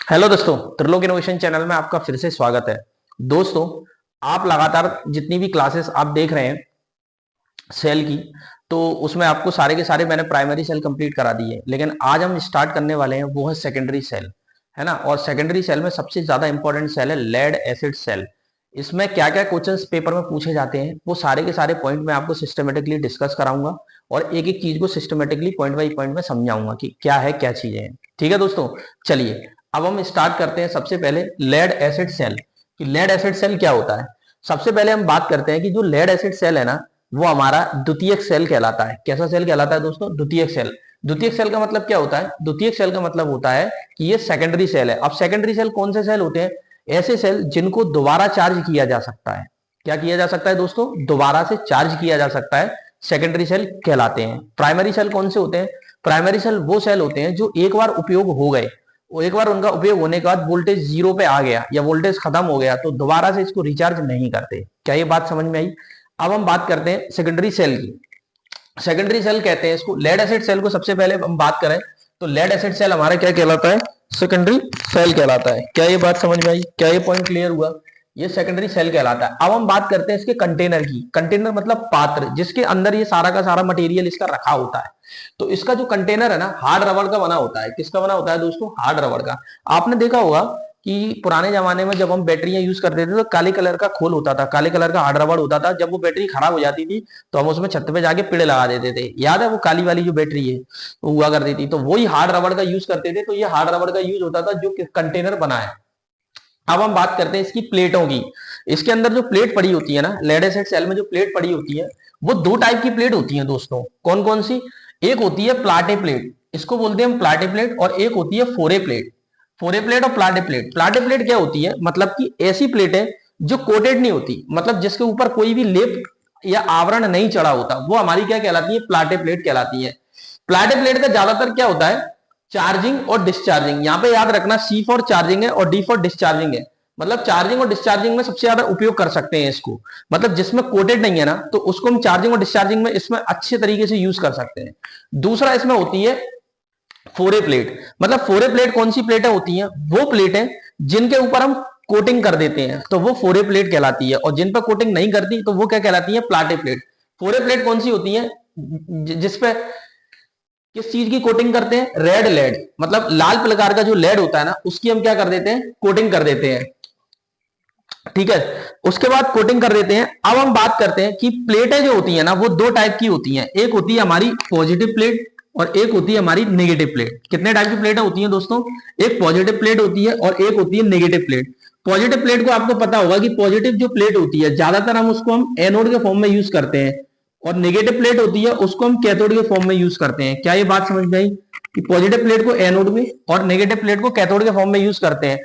Hello दोस्तों, Trilok innovation channel में आपका फिर से स्वागत है। दोस्तों, आप लगातार जितनी भी क्लासेस आप देख रहे हैं सेल की, तो उसमें आपको सारे के सारे मैंने प्राइमरी सेल कंप्लीट करा दिए, लेकिन आज हम स्टार्ट करने वाले हैं वो है सेकेंडरी सेल, है ना। और सेकेंडरी सेल में सबसे ज्यादा इंपॉर्टेंट सेल है लेड एसिड सेल। इसमें क्या क्या क्वेश्चंस पेपर में पूछे जाते हैं वो सारे के सारे पॉइंट मैं आपको सिस्टमेटिकली डिस्कस कराऊंगा और एक एक चीज को सिस्टमेटिकली पॉइंट बाई पॉइंट में समझाऊंगा कि क्या है क्या चीजें हैं। ठीक है दोस्तों, चलिए अब हम स्टार्ट करते हैं। सबसे पहले लेड एसिड सेल, कि लेड एसिड सेल क्या होता है। सबसे पहले हम बात करते हैं कि जो लेड एसिड सेल है ना, वो हमारा द्वितीयक सेल कहलाता है। कैसा सेल कहलाता है दोस्तों? द्वितीयक सेल। द्वितीयक सेल का मतलब क्या होता है? द्वितीयक सेल का मतलब होता है कि ये सेकेंडरी सेल है। अब सेकेंडरी सेल कौन से सेल होते हैं? ऐसे सेल जिनको दोबारा चार्ज किया जा सकता है। क्या किया जा सकता है दोस्तों? दोबारा से चार्ज किया जा सकता है, सेकेंडरी सेल कहलाते हैं। प्राइमरी सेल कौन से होते हैं? प्राइमरी सेल वो सेल होते हैं जो एक बार उपयोग हो गए, एक बार उनका उपयोग होने के बाद वोल्टेज जीरो पे आ गया या वोल्टेज खत्म हो गया तो दोबारा से इसको रिचार्ज नहीं करते। क्या ये बात समझ में आई? अब हम बात करते हैं सेकेंडरी सेल की। सेकेंडरी सेल कहते हैं इसको। लेड एसिड सेल को सबसे पहले हम बात करें तो लेड एसिड सेल हमारा क्या कहलाता है? सेकेंडरी सेल कहलाता है। क्या ये बात समझ में आई? क्या ये पॉइंट क्लियर हुआ? ये सेकेंडरी सेल कहलाता है। अब हम बात करते हैं इसके कंटेनर की। कंटेनर मतलब पात्र जिसके अंदर ये सारा का सारा मटेरियल इसका रखा होता है। तो इसका जो कंटेनर है ना, हार्ड रबड़ का बना होता है। किसका बना होता है दोस्तों? हार्ड रबड़ का। आपने देखा होगा कि पुराने जमाने में जब हम बैटरियां यूज करते थे तो काले कलर का खोल होता था, काले कलर का हार्ड रबड़ होता था। जब वो बैटरी खराब हो जाती थी तो हम उसमें छत पे जाके पेड़ लगा देते थे। याद है वो काली वाली जो बैटरी है वो हुआ करती थी, तो वही हार्ड रबड़ का यूज करते थे। तो ये हार्ड रबड़ का यूज होता था जो कंटेनर बना है। अब हम बात करते हैं इसकी प्लेटों की। इसके अंदर जो प्लेट पड़ी होती है ना, लेड एसिड सेल में जो प्लेट पड़ी होती है वो दो टाइप की प्लेट होती है दोस्तों। कौन कौन सी? एक होती है प्लाटे प्लेट, इसको बोलते हैं हम प्लाटे प्लेट, और एक होती है फोरे प्लेट। फोरे प्लेट और प्लाटे प्लेट। प्लाटे प्लेट क्या होती है? मतलब कि ऐसी प्लेट है जो कोटेड नहीं होती, मतलब जिसके ऊपर कोई भी लेप या आवरण नहीं चढ़ा होता, वो हमारी क्या कहलाती है? प्लाटे प्लेट कहलाती है। प्लाटे प्लेट का ज्यादातर क्या होता है? चार्जिंग और डिस्चार्जिंग। यहां पे याद रखना, सी फॉर चार्जिंग है और डी फॉर डिस्चार्जिंग है। मतलब चार्जिंग और डिस्चार्जिंग में सबसे ज्यादा उपयोग कर सकते हैं इसको। मतलब जिसमें कोटेड नहीं है ना, तो उसको हम चार्जिंग और डिस्चार्जिंग में इसमें अच्छे तरीके से यूज कर सकते हैं। दूसरा इसमें होती है फोरे प्लेट। मतलब फोरे प्लेट कौन सी प्लेटें होती हैं? वो प्लेटें जिनके ऊपर हम कोटिंग कर देते हैं तो वो फोरे प्लेट कहलाती है, और जिन पर कोटिंग नहीं करती तो वो क्या कहलाती है? Plateau plate. फोरे प्लेट कौन सी होती है? जिसपे किस चीज की कोटिंग करते हैं? रेड लेड, मतलब लाल प्रकार का जो लेड होता है ना, उसकी हम क्या कर देते हैं? कोटिंग कर देते हैं। ठीक है, उसके बाद कोटिंग कर देते हैं। अब हम बात करते हैं कि प्लेटें जो होती है ना वो दो टाइप की होती हैं। एक होती है हमारी पॉजिटिव प्लेट और एक होती है हमारी नेगेटिव प्लेट। कितने टाइप की प्लेटें होती हैं दोस्तों? एक पॉजिटिव प्लेट होती है और एक होती है नेगेटिव प्लेट। पॉजिटिव प्लेट को आपको पता होगा कि पॉजिटिव जो प्लेट होती है ज्यादातर हम उसको हम एनोड के फॉर्म में यूज करते हैं, और नेगेटिव प्लेट होती है उसको हम कैथोड के फॉर्म में यूज करते हैं। क्या ये बात समझ में आई कि पॉजिटिव प्लेट को एनोड में और नेगेटिव प्लेट को कैथोड के फॉर्म में यूज करते हैं?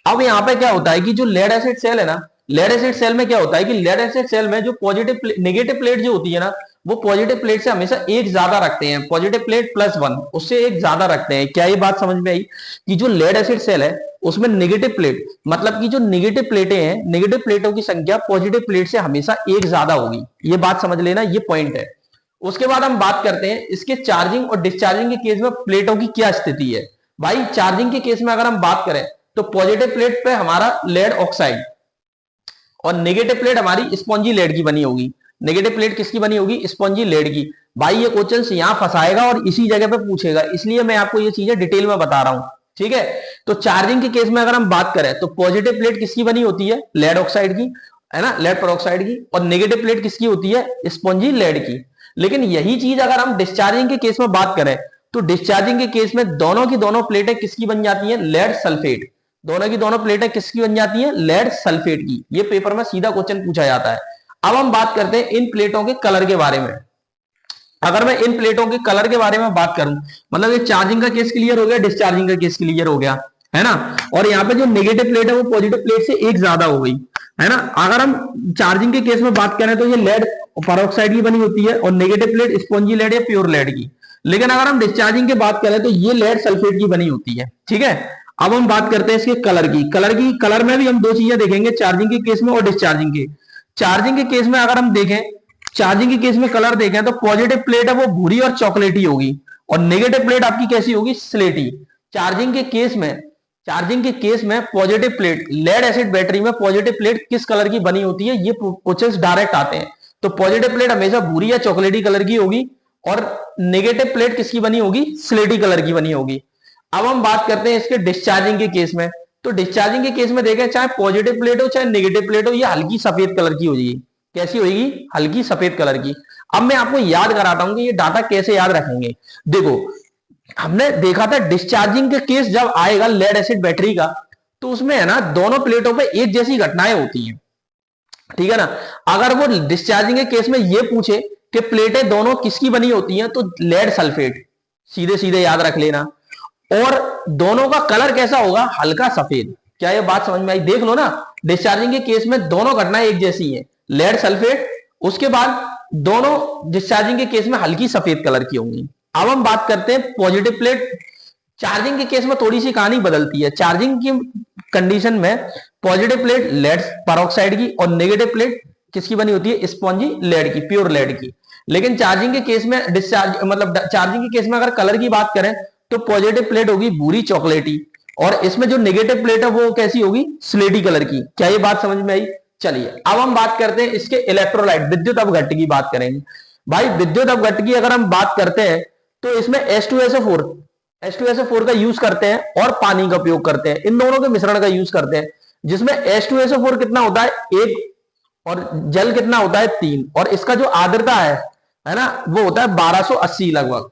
अब यहाँ पे क्या होता है कि जो लेड एसिड सेल है ना, लेड एसिड सेल में क्या होता है कि लेड एसिड सेल में जो पॉजिटिव नेगेटिव प्लेट जो होती है ना, वो पॉजिटिव प्लेट से हमेशा एक ज्यादा रखते हैं। पॉजिटिव प्लेट प्लस वन, उससे एक ज्यादा रखते हैं। क्या ये बात समझ में आई कि जो लेड एसिड सेल है उसमें नेगेटिव प्लेट, मतलब कि जो नेगेटिव प्लेटें हैं, नेगेटिव प्लेटों की संख्या पॉजिटिव प्लेट से हमेशा एक ज्यादा होगी। ये बात समझ लेना, ये पॉइंट है। उसके बाद हम बात करते हैं इसके चार्जिंग और डिस्चार्जिंग के केस में प्लेटों की क्या स्थिति है। भाई चार्जिंग के केस में अगर हम बात करें तो पॉजिटिव प्लेट पे हमारा लेड ऑक्साइड और नेगेटिव प्लेट हमारी स्पॉन्जी लेड की बनी होगी। नेगेटिव प्लेट किसकी बनी होगी? स्पॉन्जी लेड की। भाई ये क्वेश्चन यहां फंसाएगा और इसी जगह पे पूछेगा, इसलिए मैं आपको ये चीजें डिटेल में बता रहा हूं। ठीक है, तो चार्जिंग के केस में अगर हम बात करें तो पॉजिटिव प्लेट किसकी बनी होती है? लेड ऑक्साइड की, है ना, लेड पेरोक्साइड की। और नेगेटिव प्लेट किसकी होती है? स्पॉन्जी लेड की। लेकिन यही चीज अगर हम डिस्चार्जिंग के केस में बात करें तो डिस्चार्जिंग के केस में दोनों की दोनों प्लेटें किसकी बन जाती हैं? Lead sulphate. दोनों की दोनों प्लेटें किसकी बन जाती हैं? लेड सल्फेट की। ये पेपर में सीधा क्वेश्चन पूछा जाता है। अब हम बात करते हैं इन प्लेटों के कलर के बारे में। अगर मैं इन प्लेटों के कलर के बारे में बात करूं, मतलब ये चार्जिंग का केस क्लियर हो गया, डिस्चार्जिंग का केस क्लियर हो गया, है ना। और यहाँ पे जो नेगेटिव प्लेट है वो पॉजिटिव प्लेट से एक ज्यादा हो गई, है ना। अगर हम चार्जिंग के केस में बात करें तो ये लेड पेरोक्साइड की बनी होती है और नेगेटिव प्लेट स्पॉन्जी लेड या प्योर लेड की। लेकिन अगर हम डिस्चार्जिंग की बात करें तो ये लेड सल्फेट की बनी होती है। ठीक है, अब हम बात करते हैं इसके कलर की। कलर में भी हम दो चीजें देखेंगे, चार्जिंग के केस में और डिस्चार्जिंग के। चार्जिंग के केस में अगर हम देखें, चार्जिंग के केस में कलर देखें तो पॉजिटिव प्लेट है वो भूरी और चॉकलेटी होगी, और नेगेटिव प्लेट आपकी कैसी होगी? स्लेटी। चार्जिंग के केस में चार्जिंग के केस में positive plate, lead acid battery में पॉजिटिव प्लेट किस कलर की बनी होती है, ये क्वेश्चंस डायरेक्ट आते हैं। तो पॉजिटिव प्लेट हमेशा भूरी या चॉकलेटी कलर की होगी, और नेगेटिव प्लेट किसकी बनी होगी, स्लेटी कलर की बनी होगी। अब हम बात करते हैं इसके डिस्चार्जिंग के केस में। तो डिस्चार्जिंग के केस में देखें, चाहे पॉजिटिव प्लेट हो चाहे नेगेटिव प्लेट हो, ये हल्की सफेद कलर की हो जाएगी। कैसी होगी, हल्की सफेद कलर की। अब मैं आपको याद कराता हूं कि ये डाटा कैसे याद रखेंगे। देखो, हमने देखा था डिस्चार्जिंग के केस जब आएगा लेड एसिड बैटरी का, तो उसमें है ना दोनों प्लेटों पे एक जैसी घटनाएं होती हैं, ठीक है ना। अगर वो डिस्चार्जिंग के केस में ये पूछे कि प्लेटें दोनों किसकी बनी होती हैं, तो लेड सल्फेट, सीधे सीधे याद रख लेना। और दोनों का कलर कैसा होगा, हल्का सफेद। क्या ये बात समझ में आई, देख लो ना, डिस्चार्जिंग के केस में दोनों घटनाएं एक जैसी हैं, लेड सल्फेट, उसके बाद दोनों डिस्चार्जिंग के केस में हल्की सफेद कलर की होंगी। अब हम बात करते हैं पॉजिटिव प्लेट। चार्जिंग के केस में थोड़ी सी कहानी बदलती है। चार्जिंग की कंडीशन में पॉजिटिव प्लेट लेड पेरोक्साइड की और नेगेटिव प्लेट किसकी बनी होती है, स्पॉन्जी लेड की, प्योर लेड की। लेकिन चार्जिंग के केस में डिस्चार्ज मतलब चार्जिंग के केस में अगर कलर की बात करें, तो पॉजिटिव प्लेट होगी भूरी चॉकलेटी, और इसमें जो नेगेटिव प्लेट है वो कैसी होगी, स्लेटी कलर की। क्या ये बात समझ में आई। चलिए अब हम बात करते हैं इसके इलेक्ट्रोलाइट, विद्युत अपघट्ट की बात करेंगे। भाई विद्युत अपघट्ट की अगर हम बात करते हैं, तो इसमें H2SO4 का यूज करते हैं और पानी का उपयोग करते हैं, इन दोनों के मिश्रण का यूज करते हैं। जिसमें H2SO4 कितना होता है, 1, और जल कितना होता है, 3, और इसका जो आर्द्रता है ना, वो होता है 1280 लगभग।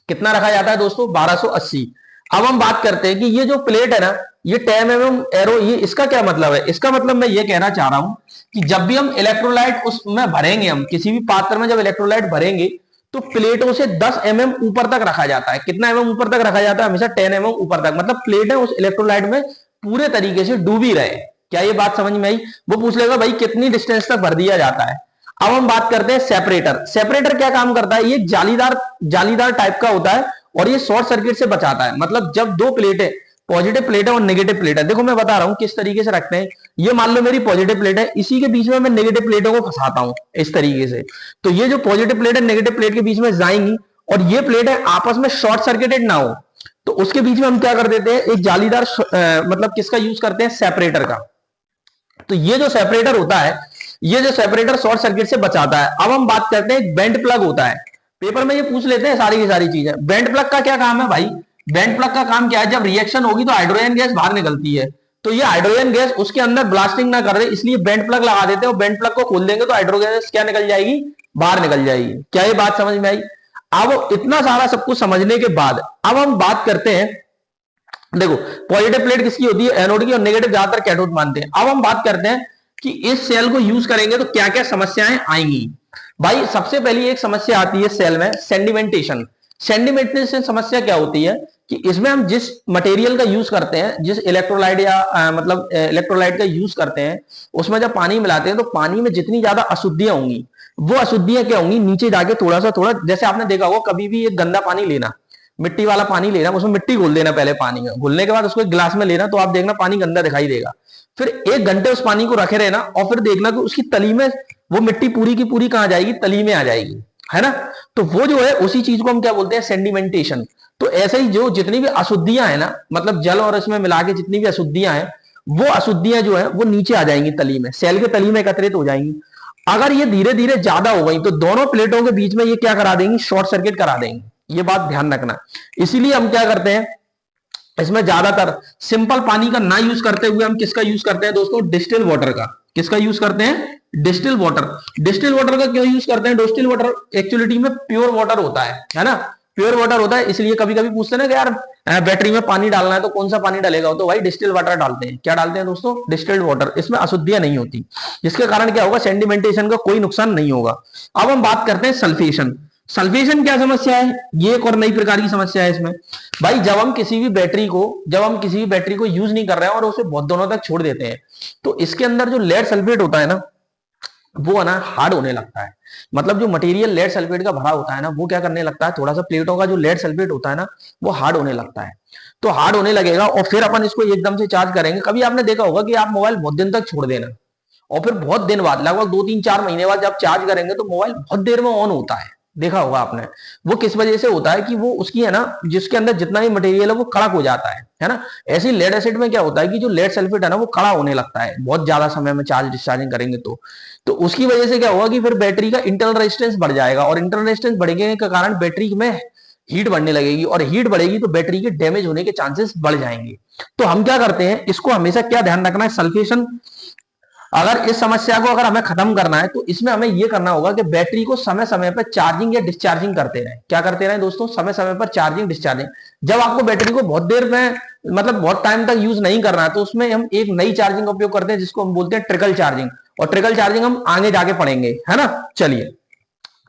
कितना रखा जाता है दोस्तों, 1280। अब हम बात करते हैं कि ये जो प्लेट है ना, ये 10 mm एरो, ये इसका क्या मतलब है। इसका मतलब मैं ये कहना चाह रहा हूं कि जब भी हम इलेक्ट्रोलाइट उसमें भरेंगे, हम किसी भी पात्र में जब इलेक्ट्रोलाइट भरेंगे, तो प्लेटों से 10 mm ऊपर तक रखा जाता है। कितना mm ऊपर तक रखा जाता है, हमेशा 10 mm ऊपर तक। मतलब प्लेटें उस इलेक्ट्रोलाइट में पूरे तरीके से डूबी रहे। क्या ये बात समझ में आई। वो पूछ लेगा भाई कितनी डिस्टेंस तक भर दिया जाता है। अब हम बात करते हैं सेपरेटर। सेपरेटर क्या काम करता है, ये जालीदार टाइप का होता है, और ये शॉर्ट सर्किट से बचाता है। मतलब जब दो प्लेटें, पॉजिटिव प्लेट है और नेगेटिव प्लेट है, देखो मैं बता रहा हूं किस तरीके से रखते हैं। ये मान लो मेरी पॉजिटिव प्लेट है, इसी के बीच में मैं नेगेटिव प्लेटों को फंसाता हूं इस तरीके से। तो ये जो पॉजिटिव प्लेट है नेगेटिव प्लेट के बीच में जाएंगी, और ये प्लेट है आपस में शॉर्ट सर्किटेड ना हो, तो उसके बीच में हम क्या कर देते हैं, एक जालीदार मतलब किसका यूज करते हैं, सेपरेटर का। तो ये जो सेपरेटर होता है, ये जो सेपरेटर शॉर्ट सर्किट से बचाता है। अब हम बात करते हैं बेंट प्लग होता है। पेपर में ये पूछ लेते हैं सारी की सारी चीजें। बेंट प्लग का क्या काम है भाई, बेंट प्लग का काम क्या है, जब रिएक्शन होगी तो हाइड्रोजन गैस बाहर निकलती है, तो ये हाइड्रोजन गैस उसके अंदर ब्लास्टिंग ना कर दे, इसलिए बेंट प्लग लगा देते हैं, और बेंट प्लग को खोल देंगे तो हाइड्रोजन गैस क्या निकल जाएगी, बाहर निकल जाएगी। क्या ये बात समझ में आई। अब इतना सारा सब कुछ समझने के बाद अब हम बात करते हैं, देखो पॉजिटिव प्लेट किसकी होती है, एनोड की, और नेगेटिव ज्यादातर कैथोड मानते हैं। अब हम बात करते हैं कि इस सेल को यूज करेंगे तो क्या क्या समस्याएं आएंगी। भाई सबसे पहली एक समस्या आती है सेल में, सेंडिमेंटेशन। सेंडिमेंटेशन समस्या क्या होती है कि इसमें हम जिस मटेरियल का यूज करते हैं, जिस इलेक्ट्रोलाइट या मतलब इलेक्ट्रोलाइट का यूज करते हैं, उसमें जब पानी मिलाते हैं तो पानी में जितनी ज्यादा अशुद्धियां होंगी, वो अशुद्धियां क्या होंगी, नीचे जाके थोड़ा, जैसे आपने देखा होगा कभी भी एक गंदा पानी लेना, मिट्टी वाला पानी लेना, उसमें मिट्टी घोल देना पहले पानी में, घुलने के बाद उसको एक गिलास में लेना, तो आप देखना पानी गंदा दिखाई देगा। फिर 1 घंटे उस पानी को रखे रहना, और फिर देखना कि उसकी तली में वो मिट्टी पूरी की पूरी कहां जाएगी, तली में आ जाएगी, है ना। तो वो जो है उसी चीज को हम क्या बोलते हैं, सेंडिमेंटेशन। तो ऐसे ही जो जितनी भी अशुद्धियां है ना, मतलब जल और इसमें मिला के जितनी भी अशुद्धियां हैं, वो अशुद्धियां जो है वो नीचे आ जाएंगी तली में, सेल के तली में एकत्रित हो जाएंगी। अगर ये धीरे धीरे ज्यादा हो गई तो दोनों प्लेटों के बीच में ये क्या करा देंगी, शॉर्ट सर्किट करा देंगी। ये बात ध्यान रखना। इसीलिए हम क्या करते हैं, इसमें ज्यादातर सिंपल पानी का ना यूज करते हुए हम किसका यूज करते हैं दोस्तों, डिस्टिल वाटर का। किसका यूज करते हैं, डिस्टिल वाटर। डिस्टिल वाटर का क्यों यूज करते हैं, डिस्टिल वाटर एक्चुअलिटी में प्योर वाटर होता है ना, प्योर वाटर होता है। इसलिए कभी कभी पूछते हैं ना कि यार बैटरी में पानी डालना है तो कौन सा पानी डालेगा, तो भाई डिस्टिल वाटर डालते हैं। क्या डालते हैं दोस्तों, डिस्टिल्ड वाटर। इसमें अशुद्धियां नहीं होती, जिसके कारण क्या होगा, सेंडिमेंटेशन का कोई नुकसान नहीं होगा। अब हम बात करते हैं सल्फेशन। सल्फेशन क्या समस्या है, ये एक और नई प्रकार की समस्या है इसमें। भाई जब हम किसी भी बैटरी को यूज नहीं कर रहे हैं और उसे बहुत दिनों तक छोड़ देते हैं, तो इसके अंदर जो लेड सल्फेट होता है ना, वो ना हार्ड होने लगता है। मतलब जो मटेरियल लेड सल्फेट का भरा होता है ना, वो क्या करने लगता है, थोड़ा सा प्लेटों का जो लेड सल्फेट होता है ना, वो हार्ड होने लगता है। तो हार्ड होने लगेगा और फिर अपन इसको एकदम से चार्ज करेंगे। कभी आपने देखा होगा कि आप मोबाइल बहुत दिन तक छोड़ देना, और फिर बहुत दिन बाद, लगभग 2-3-4 महीने बाद जब चार्ज करेंगे तो मोबाइल बहुत देर में ऑन होता है, देखा होगा आपने। वो किस वजह से होता है कि वो उसकी है ना, जिसके अंदर जितना भी मटेरियल है वो कड़क हो जाता है ना। ऐसे ही लेड एसिड में क्या होता है कि जो लेड सल्फेट है ना वो कड़ा होने लगता है बहुत ज्यादा समय में चार्ज डिस्चार्जिंग करेंगे तो उसकी वजह से क्या होगा कि फिर बैटरी का इंटरनल रेजिस्टेंस बढ़ जाएगा, और इंटरनल रेजिस्टेंस बढ़ने के कारण बैटरी में हीट बढ़ने लगेगी, और हीट बढ़ेगी तो बैटरी के डैमेज होने के चांसेस बढ़ जाएंगे। तो हम क्या करते हैं, इसको हमेशा क्या ध्यान रखना है, सल्फेशन, अगर इस समस्या को अगर हमें खत्म करना है तो इसमें हमें यह करना होगा कि बैटरी को समय समय पर चार्जिंग या डिस्चार्जिंग करते रहें। क्या करते रहें दोस्तों, समय समय पर चार्जिंग डिस्चार्जिंग। जब आपको बैटरी को बहुत देर में मतलब बहुत टाइम तक यूज नहीं करना है तो उसमें हम एक नई चार्जिंग का उपयोग करते हैं जिसको हम बोलते हैं ट्रिकल चार्जिंग, और ट्रिकल चार्जिंग हम आगे जाके पढ़ेंगे, है ना। चलिए,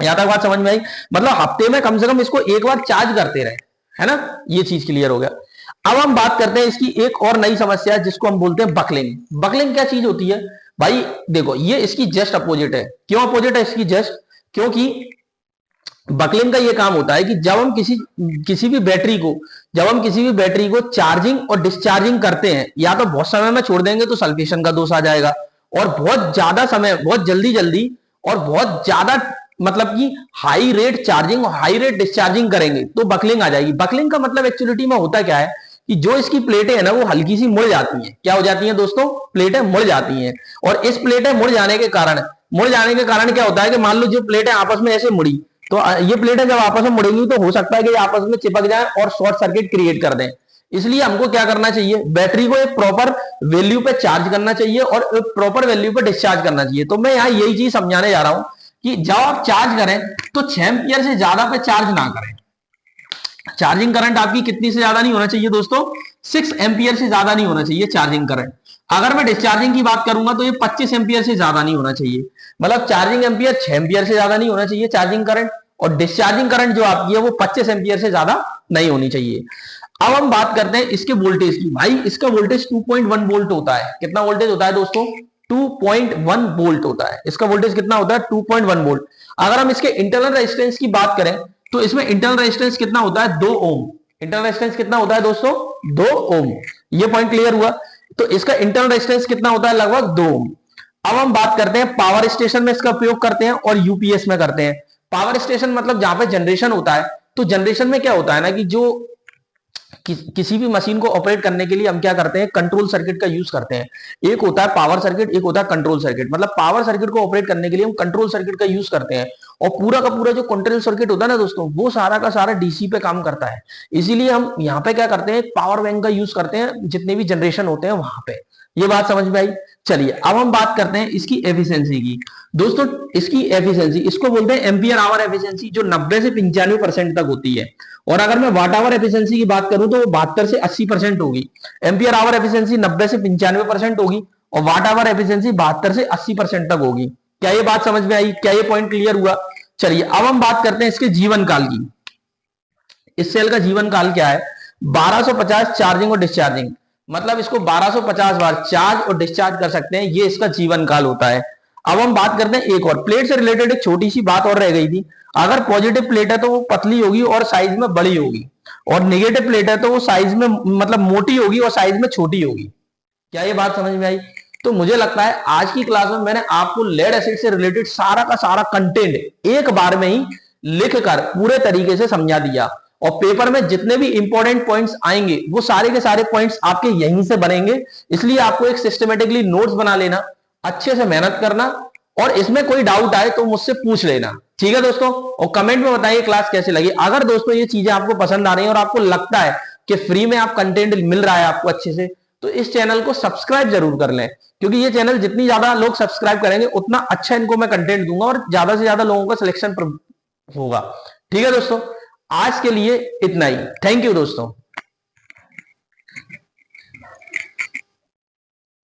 यहां तक बात समझ में आई। मतलब हफ्ते में कम से कम इसको एक बार चार्ज करते रहे, है ना। ये चीज क्लियर हो गया। अब हम बात करते हैं इसकी एक और नई समस्या जिसको हम बोलते हैं बकलिंग। बकलिंग क्या चीज होती है भाई, देखो ये इसकी जस्ट अपोजिट है। क्यों अपोजिट है इसकी जस्ट, क्योंकि बकलिंग का ये काम होता है कि जब हम किसी भी बैटरी को जब हम किसी भी बैटरी को चार्जिंग और डिस्चार्जिंग करते हैं, या तो बहुत समय में छोड़ देंगे तो सल्फेशन का दोष आ जाएगा, और बहुत ज्यादा समय बहुत जल्दी जल्दी और बहुत ज्यादा मतलब कि हाई रेट चार्जिंग और हाई रेट डिस्चार्जिंग करेंगे तो बकलिंग आ जाएगी। बकलिंग का मतलब एक्चुअलिटी में होता क्या है कि जो इसकी प्लेटें हैं ना वो हल्की सी मुड़ जाती हैं। क्या हो जाती हैं दोस्तों, प्लेटें मुड़ जाती हैं। और इस प्लेटें मुड़ जाने के कारण क्या होता है कि मान लो जो प्लेटें आपस में ऐसे मुड़ी, तो ये प्लेटें जब आपस में मुड़ेंगी तो हो सकता है कि आपस में चिपक जाए और शॉर्ट सर्किट क्रिएट कर दें। इसलिए हमको क्या करना चाहिए, बैटरी को एक प्रॉपर वैल्यू पे चार्ज करना चाहिए और एक प्रॉपर वैल्यू पे डिस्चार्ज करना चाहिए। तो मैं यहाँ यही चीज समझाने जा रहा हूं कि जब आप चार्ज करें तो 6 एंपियर से ज्यादा पे चार्ज ना करें। चार्जिंग करंट आपकी कितनी से ज्यादा नहीं होना चाहिए दोस्तों, 6 एंपियर से ज्यादा नहीं होना चाहिए चार्जिंग करंट। अगर मैं डिस्चार्जिंग की बात करूंगा तो ये 25 एंपियर से ज्यादा नहीं होना चाहिए। मतलब चार्जिंग एंपियर 6 एंपियर से ज्यादा नहीं होना चाहिए चार्जिंग करंट, और डिस्चार्जिंग करंट जो आपकी है वो 25 एंपियर से ज्यादा नहीं होनी चाहिए। अब हम बात करते हैं इसके वोल्टेज की। भाई इसका वोल्टेज 2.1 वोल्ट होता है। कितना वोल्टेज होता है दोस्तों, 2.1 वोल्ट होता है। इसका वोल्टेज कितना होता है, 2.1 वोल्ट। अगर हम इसके इंटरनल रेजिस्टेंस की बात करें तो इसमें इंटरनल रेजिस्टेंस कितना होता है, 2 ओम। इंटरनल रेजिस्टेंस कितना होता है दोस्तों, 2 ओम। ये पॉइंट क्लियर हुआ। तो इसका इंटरनल रेजिस्टेंस कितना होता है, लगभग 2 ओम। अब हम बात करते हैं पावर स्टेशन में इसका उपयोग करते हैं और यूपीएस में करते हैं। पावर स्टेशन मतलब जहां पे जनरेशन होता है, तो जनरेशन में क्या होता है ना कि जो किसी भी मशीन को ऑपरेट करने के लिए हम क्या करते हैं, कंट्रोल सर्किट का यूज करते हैं। एक होता है पावर सर्किट, एक होता है कंट्रोल सर्किट। मतलब पावर सर्किट को ऑपरेट करने के लिए हम कंट्रोल सर्किट का यूज करते हैं, और पूरा का पूरा जो कंट्रोल सर्किट होता है ना दोस्तों, वो सारा का सारा डीसी पे काम करता है। इसीलिए हम यहाँ पे क्या करते हैं, पावर बैंक का यूज करते हैं जितने भी जनरेशन होते हैं वहां पे। ये बात समझ में आई। चलिए अब हम बात करते हैं इसकी एफिशिएंसी की। दोस्तों इसकी एफिशिएंसी, इसको बोलते हैं एम्पियर आवर एफिशिएंसी, जो 90 से 95% तक होती है। और अगर मैं वाट आवर एफिशिएंसी की बात करूं तो वो 72 से 80% होगी। एम्पियर आवर एफिशिएंसी 90 से 95% होगी, और वाट आवर एफिशिएंसी 72 से 80% तक होगी। क्या ये बात समझ में आई, क्या ये पॉइंट क्लियर हुआ। चलिए अब हम बात करते हैं इसके जीवन काल की। इस सेल का जीवन काल क्या है, 1250 चार्जिंग और डिस्चार्जिंग। मतलब इसको 1250 बार चार्ज और डिस्चार्ज कर सकते हैं, ये इसका जीवन काल होता है। अब हम बात करते हैं एक और प्लेट से रिलेटेड, एक छोटी सी बात और रह गई थी। अगर पॉजिटिव प्लेट है तो वो पतली होगी और साइज में बड़ी होगी, और नेगेटिव प्लेट है तो वो साइज में मतलब मोटी होगी और साइज में छोटी होगी। क्या ये बात समझ में आई। तो मुझे लगता है आज की क्लास में मैंने आपको लेड एसिड से रिलेटेड सारा का सारा कंटेंट एक बार में ही लिखकर पूरे तरीके से समझा दिया, और पेपर में जितने भी इंपॉर्टेंट पॉइंट्स आएंगे वो सारे के सारे पॉइंट्स आपके यहीं से बनेंगे। इसलिए आपको एक सिस्टमेटिकली नोट्स बना लेना, अच्छे से मेहनत करना, और इसमें कोई डाउट आए तो मुझसे पूछ लेना। ठीक है दोस्तों, और कमेंट में बताइए क्लास कैसे लगी। अगर दोस्तों ये चीजें आपको पसंद आ रही हैं और आपको लगता है कि फ्री में आप कंटेंट मिल रहा है आपको अच्छे से, तो इस चैनल को सब्सक्राइब जरूर कर लें, क्योंकि ये चैनल जितनी ज्यादा लोग सब्सक्राइब करेंगे उतना अच्छा इनको मैं कंटेंट दूंगा और ज्यादा से ज्यादा लोगों का सिलेक्शन होगा। ठीक है दोस्तों, आज के लिए इतना ही। थैंक यू दोस्तों।